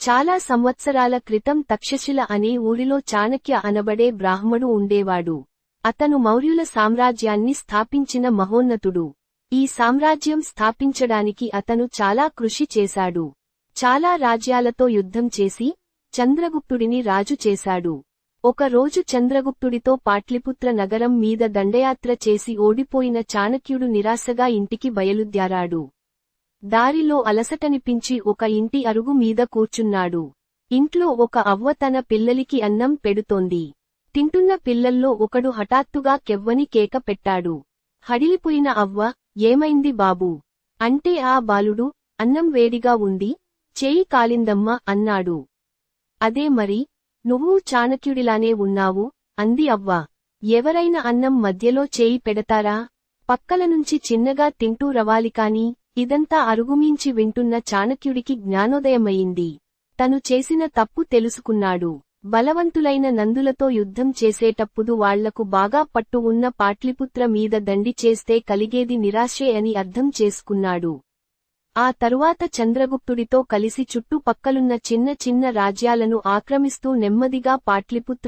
చాలా సంవత్సరాల క్రితం తక్షశిల అనే ఊరిలో చాణక్య అనబడే బ్రాహ్మడు ఉండేవాడు. అతను మౌర్యుల సామ్రాజ్యాన్ని స్థాపించిన మహోన్నతుడు. ఈ సామ్రాజ్యం స్థాపించడానికి అతను చాలా కృషి చేశాడు. చాలా రాజ్యాలతో యుద్ధం చేసి చంద్రగుప్తుడిని రాజు చేశాడు. ఒక రోజు చంద్రగుప్తుడితో పాట్లిపుత్ర నగరం మీద దండయాత్ర చేసి ఓడిపోయిన చాణక్యుడు నిరాశగా ఇంటికి బయలుదేరాడు. దారిలో అలసటనిపించి ఒక ఇంటి అరుగు మీద కూర్చున్నాడు. ఇంట్లో ఒక అవ్వ తన పిల్లలికి అన్నం పెడుతోంది. తింటున్న పిల్లల్లో ఒకడు హఠాత్తుగా కెవ్వని కేక పెట్టాడు. హడిలిపోయిన అవ్వ, ఏమైంది బాబూ? అంటే ఆ బాలుడు, అన్నం వేడిగా ఉంది, చేయి కాలిందమ్మా అన్నాడు. అదే మరి, నువ్వూ చాణక్యుడిలానే ఉన్నావు, అంది అవ్వ. ఎవరైనా అన్నం మధ్యలో చేయి పెడతారా? పక్కలనుంచి చిన్నగా తింటూ రవాలికాని. ఇదంతా అరుగుమీంచి వింటున్న చాణక్యుడికి జ్ఞానోదయమయింది. తను చేసిన తప్పు తెలుసుకున్నాడు. బలవంతులైన నందులతో యుద్ధం చేసేటప్పుడు వాళ్లకు బాగా పట్టు ఉన్న పాట్లిపుత్ర మీద దండి చేస్తే కలిగేది నిరాశే అని అర్థం చేసుకున్నాడు. ఆ తరువాత చంద్రగుప్తుడితో కలిసి చుట్టుపక్కలున్న చిన్న చిన్న రాజ్యాలను ఆక్రమిస్తూ నెమ్మదిగా పాట్లిపుత్ర